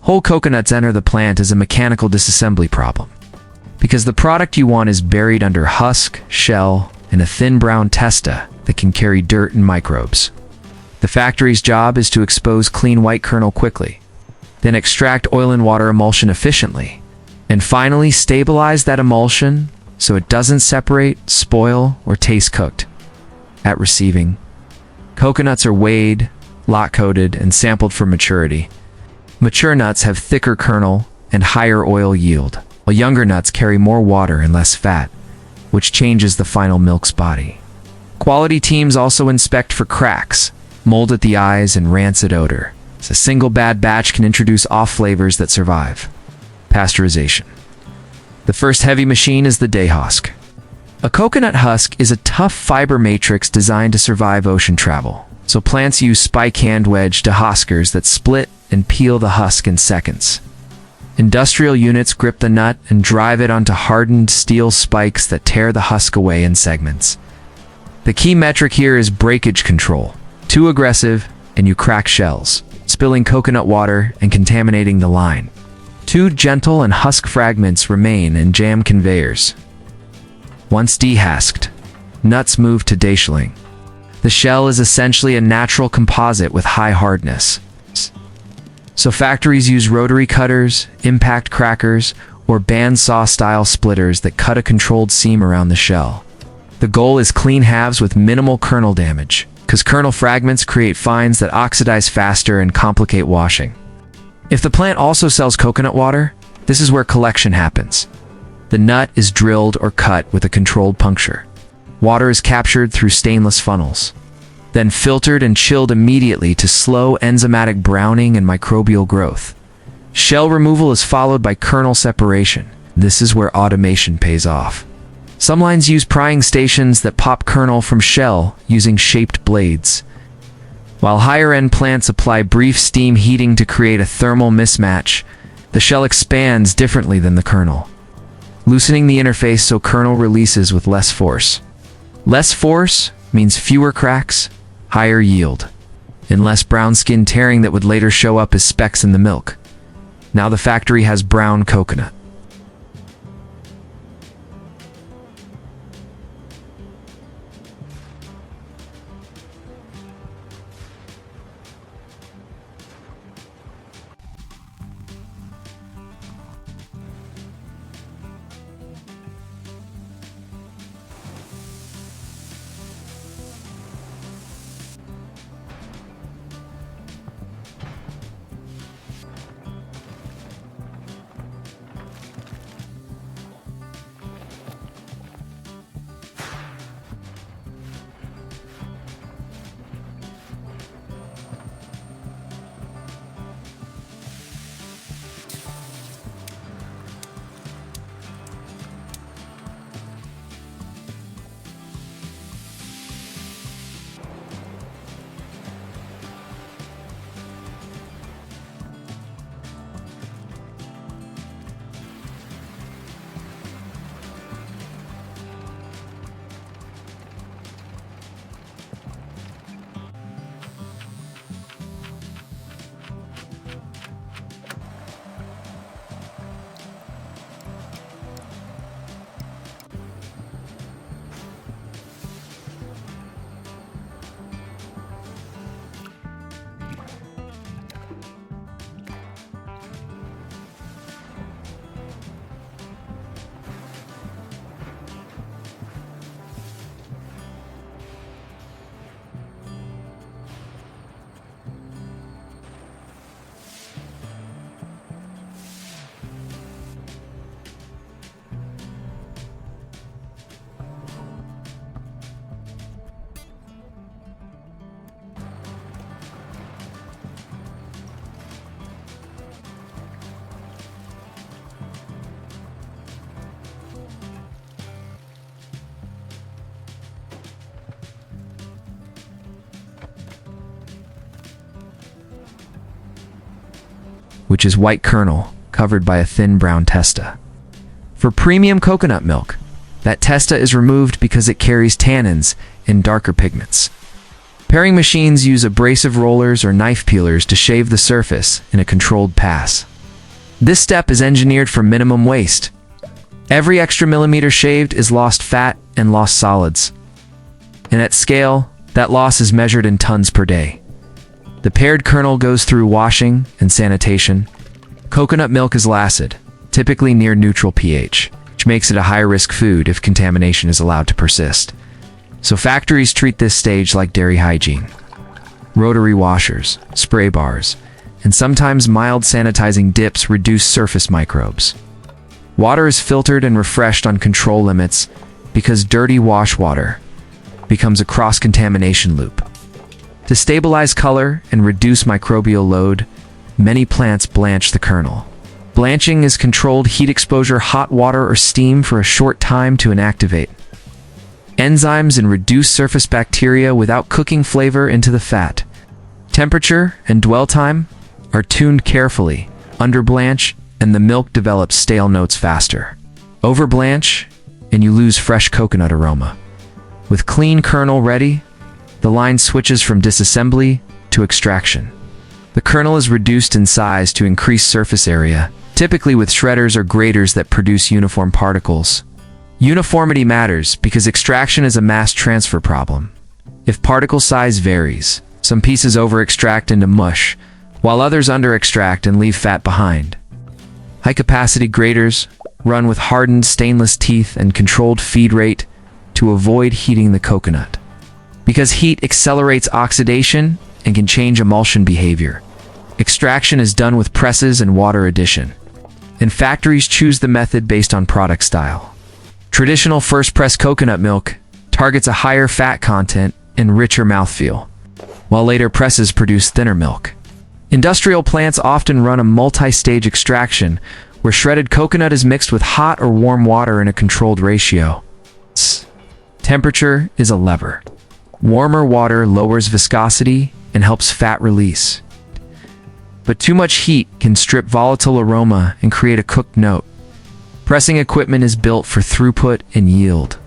Whole coconuts enter the plant as a mechanical disassembly problem, because the product you want is buried under husk, shell, and a thin brown testa that can carry dirt and microbes. The factory's job is to expose clean white kernel quickly, then extract oil and water emulsion efficiently, and finally stabilize that emulsion so it doesn't separate, spoil, or taste cooked. At receiving, coconuts are weighed, lot-coated, and sampled for maturity. Mature nuts have thicker kernel and higher oil yield, while younger nuts carry more water and less fat, which changes the final milk's body. Quality teams also inspect for cracks, mold at the eyes, and rancid odor, so a single bad batch can introduce off flavors that survive. Pasteurization. The first heavy machine is the De-Husk. A coconut husk is a tough fiber matrix designed to survive ocean travel, so plants use spike hand wedge dehuskers that split and peel the husk in seconds. Industrial units grip the nut and drive it onto hardened steel spikes that tear the husk away in segments. The key metric here is breakage control. Too aggressive, and you crack shells, spilling coconut water and contaminating the line. Too gentle and husk fragments remain and jam conveyors. Once dehusked, nuts move to De-Husking. The shell is essentially a natural composite with high hardness. So factories use rotary cutters, impact crackers, or bandsaw-style splitters that cut a controlled seam around the shell. The goal is clean halves with minimal kernel damage, because kernel fragments create fines that oxidize faster and complicate washing. If the plant also sells coconut water, this is where collection happens. The nut is drilled or cut with a controlled puncture. Water is captured through stainless funnels, then filtered and chilled immediately to slow enzymatic browning and microbial growth. Shell removal is followed by kernel separation. This is where automation pays off. Some lines use prying stations that pop kernel from shell using shaped blades, while higher-end plants apply brief steam heating to create a thermal mismatch. The shell expands differently than the kernel, loosening the interface so kernel releases with less force. Less force means fewer cracks, higher yield, and less brown skin tearing that would later show up as specks in the milk. Now the factory has brown coconut. Which is white kernel covered by a thin brown testa. For premium coconut milk, that testa is removed because it carries tannins and darker pigments. Paring machines use abrasive rollers or knife peelers to shave the surface in a controlled pass. This step is engineered for minimum waste. Every extra millimeter shaved is lost fat and lost solids. And at scale, that loss is measured in tons per day. The pared kernel goes through washing and sanitation. Coconut milk is acid, typically near neutral pH, which makes it a high-risk food if contamination is allowed to persist. So factories treat this stage like dairy hygiene. Rotary washers, spray bars, and sometimes mild sanitizing dips reduce surface microbes. Water is filtered and refreshed on control limits because dirty wash water becomes a cross-contamination loop. To stabilize color and reduce microbial load, many plants blanch the kernel. Blanching is controlled heat exposure, hot water or steam for a short time to inactivate enzymes and reduce surface bacteria without cooking flavor into the fat. Temperature and dwell time are tuned carefully. Under blanch, and the milk develops stale notes faster. Over blanch, and you lose fresh coconut aroma. With clean kernel ready, the line switches from disassembly to extraction. The kernel is reduced in size to increase surface area, typically with shredders or graters that produce uniform particles. Uniformity matters because extraction is a mass transfer problem. If particle size varies, some pieces over-extract into mush, while others under-extract and leave fat behind. High-capacity graters run with hardened stainless teeth and controlled feed rate to avoid heating the coconut. Because heat accelerates oxidation and can change emulsion behavior, extraction is done with presses and water addition. And factories choose the method based on product style. Traditional first-press coconut milk targets a higher fat content and richer mouthfeel, while later presses produce thinner milk. Industrial plants often run a multi-stage extraction where shredded coconut is mixed with hot or warm water in a controlled ratio. Temperature is a lever. Warmer water lowers viscosity and helps fat release. But too much heat can strip volatile aroma and create a cooked note. Pressing equipment is built for throughput and yield.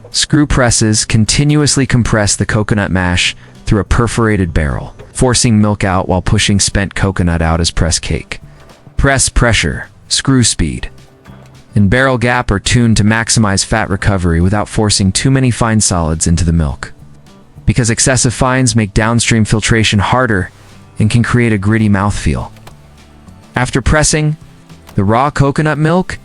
Screw presses continuously compress the coconut mash through a perforated barrel, forcing milk out while pushing spent coconut out as press cake. Press pressure, screw speed, and barrel gap are tuned to maximize fat recovery without forcing too many fine solids into the milk. Because excessive fines make downstream filtration harder and can create a gritty mouthfeel. After pressing, the raw coconut milk,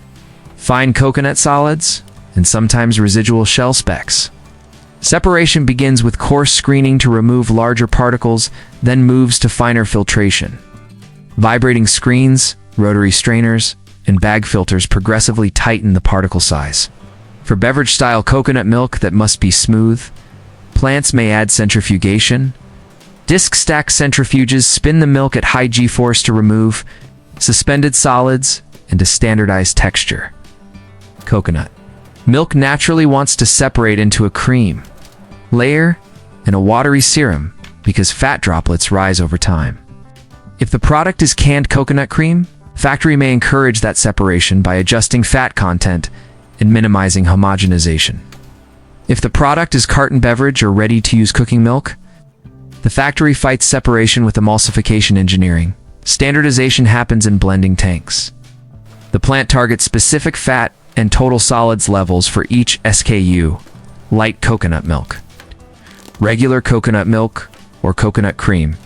fine coconut solids, and sometimes residual shell specks. Separation begins with coarse screening to remove larger particles, then moves to finer filtration. Vibrating screens, rotary strainers, and bag filters progressively tighten the particle size. For beverage-style coconut milk that must be smooth, plants may add centrifugation. Disc stack centrifuges spin the milk at high G-force to remove suspended solids and to standardize texture. Coconut milk naturally wants to separate into a cream layer and a watery serum because fat droplets rise over time. If the product is canned coconut cream, factory may encourage that separation by adjusting fat content and minimizing homogenization. If the product is carton beverage or ready-to-use cooking milk, the factory fights separation with emulsification engineering. Standardization happens in blending tanks. The plant targets specific fat and total solids levels for each SKU: light coconut milk, regular coconut milk, or coconut cream.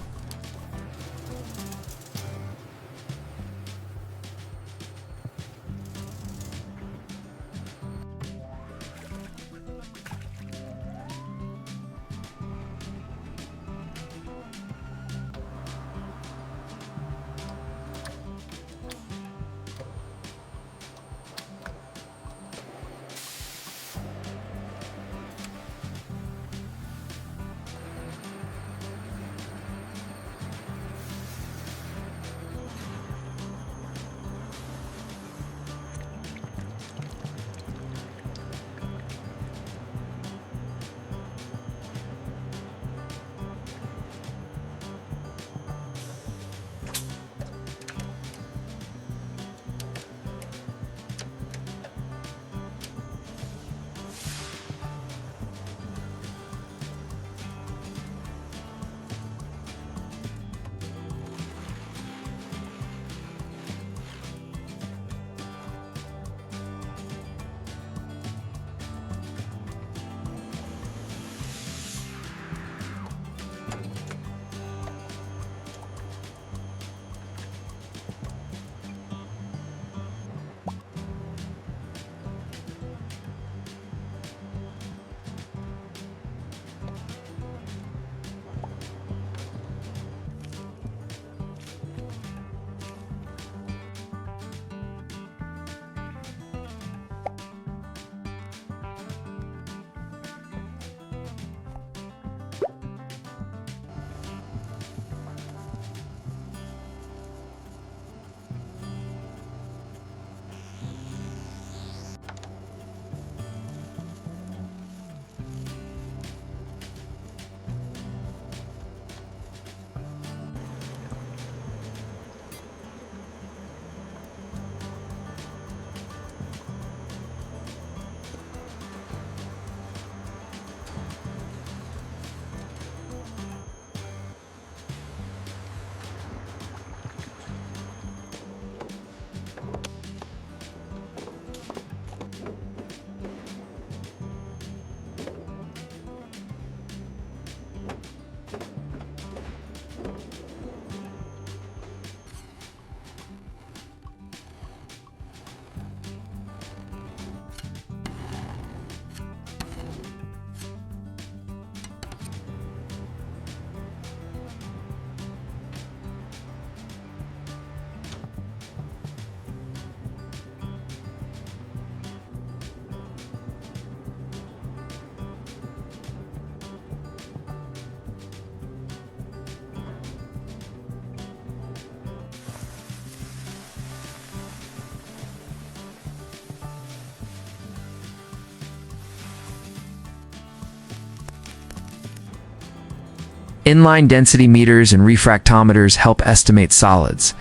Inline density meters and refractometers help estimate solids,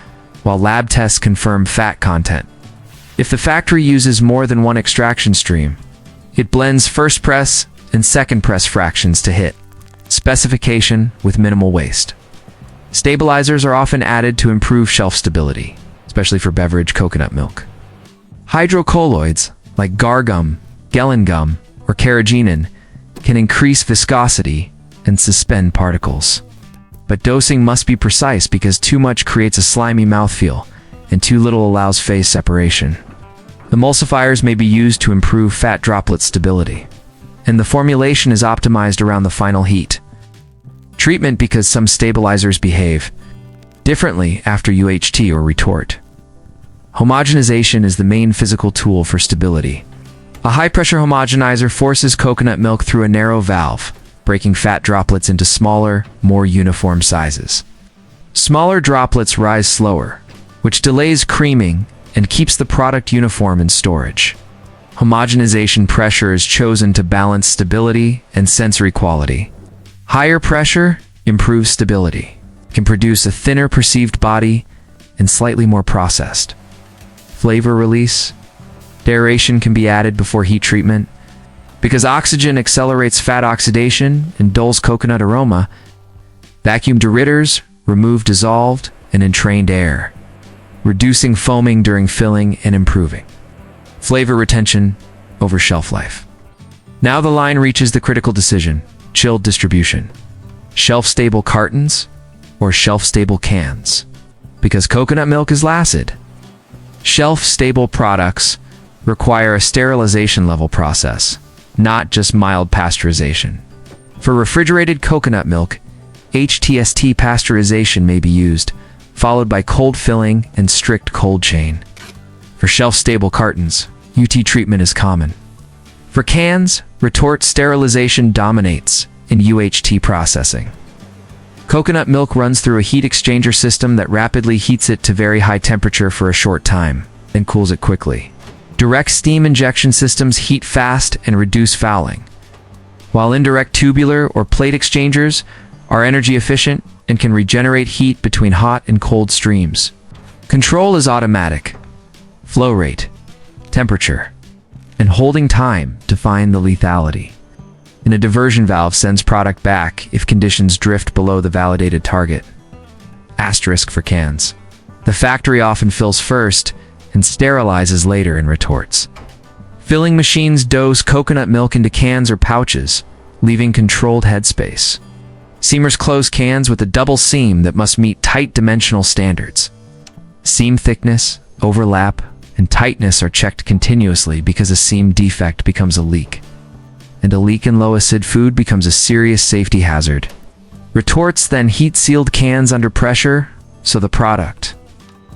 while lab tests confirm fat content. If the factory uses more than one extraction stream, it blends first press and second press fractions to hit specification with minimal waste. Stabilizers are often added to improve shelf stability, especially for beverage coconut milk. Hydrocolloids, like gar gum, gellan gum, or carrageenan, can increase viscosity and suspend particles. But dosing must be precise because too much creates a slimy mouthfeel, and too little allows phase separation. Emulsifiers may be used to improve fat droplet stability, and the formulation is optimized around the final heat. Treatment because some stabilizers behave differently after UHT or retort. Homogenization is the main physical tool for stability. A high-pressure homogenizer forces coconut milk through a narrow valve, breaking fat droplets into smaller, more uniform sizes. Smaller droplets rise slower, which delays creaming and keeps the product uniform in storage. Homogenization pressure is chosen to balance stability and sensory quality. Higher pressure improves stability, can produce a thinner perceived body and slightly more processed. Flavor release. Aeration can be added before heat treatment. Because oxygen accelerates fat oxidation and dulls coconut aroma, vacuum deriders remove dissolved and entrained air, reducing foaming during filling and improving flavor retention over shelf life. Now the line reaches the critical decision: chilled distribution. Shelf-stable cartons or shelf-stable cans? Because coconut milk is acid. Shelf-stable products require a sterilization level process, not just mild pasteurization. For refrigerated coconut milk, HTST pasteurization may be used, followed by cold filling and strict cold chain. For shelf-stable cartons, UT treatment is common. For cans, retort sterilization dominates in UHT processing. Coconut milk runs through a heat exchanger system that rapidly heats it to very high temperature for a short time, then cools it quickly. Direct steam injection systems heat fast and reduce fouling, while indirect tubular or plate exchangers are energy efficient and can regenerate heat between hot and cold streams. Control is automatic. Flow rate, temperature, and holding time define the lethality. And a diversion valve sends product back if conditions drift below the validated target. Asterisk for cans. The factory often fills first and sterilizes later in retorts. Filling machines dose coconut milk into cans or pouches, leaving controlled headspace. Seamers close cans with a double seam that must meet tight dimensional standards. Seam thickness, overlap, and tightness are checked continuously because a seam defect becomes a leak. And a leak in low-acid food becomes a serious safety hazard. Retorts then heat-sealed cans under pressure, so the product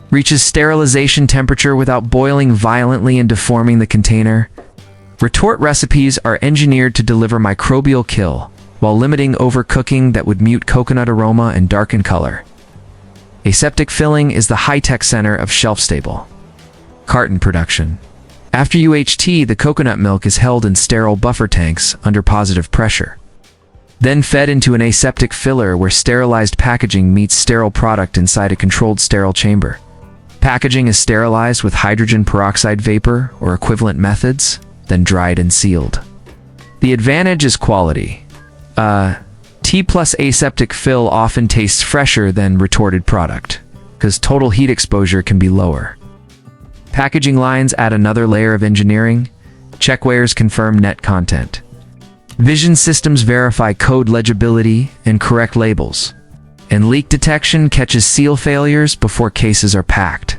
reaches sterilization temperature without boiling violently and deforming the container. Retort recipes are engineered to deliver microbial kill, while limiting overcooking that would mute coconut aroma and darken color. Aseptic filling is the high-tech center of shelf-stable carton production. After UHT, the coconut milk is held in sterile buffer tanks under positive pressure, then fed into an aseptic filler where sterilized packaging meets sterile product inside a controlled sterile chamber. Packaging is sterilized with hydrogen peroxide vapor or equivalent methods, then dried and sealed. The advantage is quality. T+ aseptic fill often tastes fresher than retorted product, because total heat exposure can be lower. Packaging lines add another layer of engineering. Checkweighers confirm net content. Vision systems verify code legibility and correct labels. And leak detection catches seal failures before cases are packed.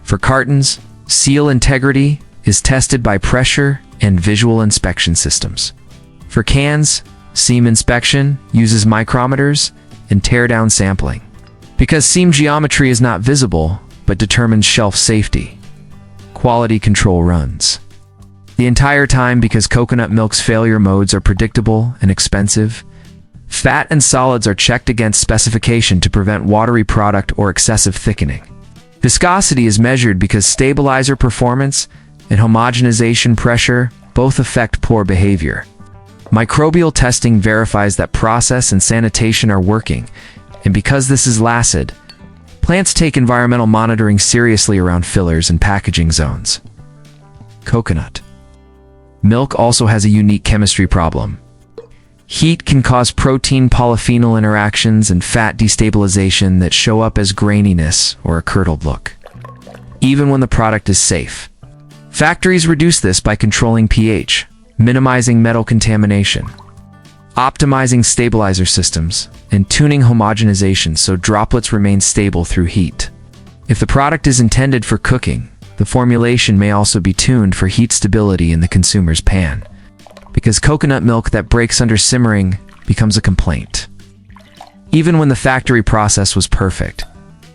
For cartons, seal integrity is tested by pressure and visual inspection systems. For cans, seam inspection uses micrometers and tear-down sampling. Because seam geometry is not visible, but determines shelf safety, quality control runs the entire time. Because coconut milk's failure modes are predictable and expensive, fat and solids are checked against specification to prevent watery product or excessive thickening. Viscosity is measured because stabilizer performance and homogenization pressure both affect pour behavior. Microbial testing verifies that process and sanitation are working, and because this is LACID, plants take environmental monitoring seriously around fillers and packaging zones. Coconut milk also has a unique chemistry problem. Heat can cause protein polyphenol interactions and fat destabilization that show up as graininess or a curdled look, even when the product is safe. Factories reduce this by controlling pH, minimizing metal contamination, optimizing stabilizer systems, and tuning homogenization so droplets remain stable through heat. If the product is intended for cooking, the formulation may also be tuned for heat stability in the consumer's pan, because coconut milk that breaks under simmering becomes a complaint. Even when the factory process was perfect,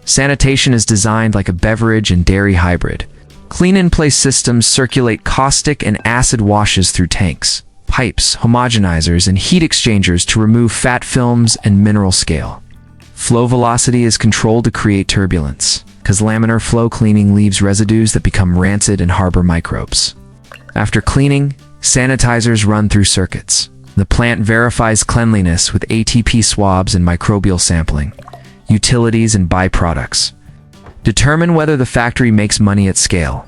sanitation is designed like a beverage and dairy hybrid. Clean-in-place systems circulate caustic and acid washes through tanks, pipes, homogenizers, and heat exchangers to remove fat films and mineral scale. Flow velocity is controlled to create turbulence, because laminar flow cleaning leaves residues that become rancid and harbor microbes. After cleaning, sanitizers run through circuits. The plant verifies cleanliness with ATP swabs and microbial sampling, utilities and byproducts. Determine whether the factory makes money at scale.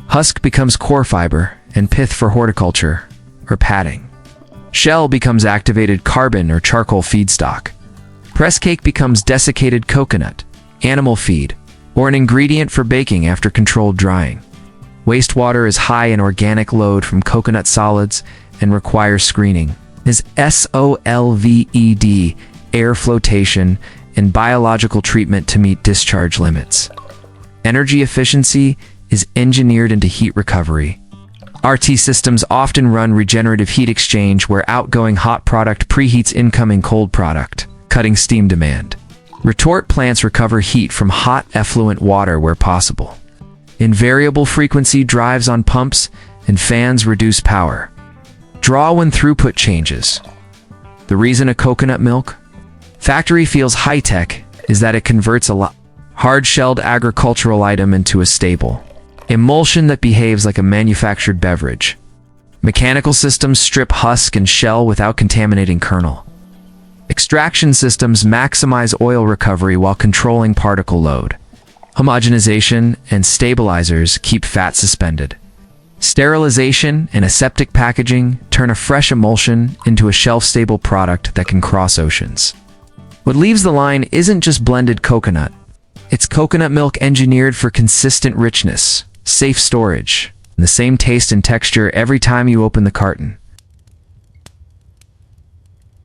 Husk becomes core fiber and pith for horticulture or padding. Shell becomes activated carbon or charcoal feedstock. Press cake becomes desiccated coconut, animal feed, or an ingredient for baking after controlled drying. Wastewater is high in organic load from coconut solids and requires screening, as SOLVED, air flotation, and biological treatment to meet discharge limits. Energy efficiency is engineered into heat recovery. RT systems often run regenerative heat exchange where outgoing hot product preheats incoming cold product, cutting steam demand. Retort plants recover heat from hot effluent water where possible. In variable frequency drives on pumps and fans reduce power. Draw when throughput changes. The reason a coconut milk factory feels high-tech is that it converts a hard-shelled agricultural item into a stable emulsion that behaves like a manufactured beverage. Mechanical systems strip husk and shell without contaminating kernel. Extraction systems maximize oil recovery while controlling particle load. Homogenization and stabilizers keep fat suspended. Sterilization and aseptic packaging turn a fresh emulsion into a shelf-stable product that can cross oceans. What leaves the line isn't just blended coconut. It's coconut milk engineered for consistent richness, safe storage, and the same taste and texture every time you open the carton.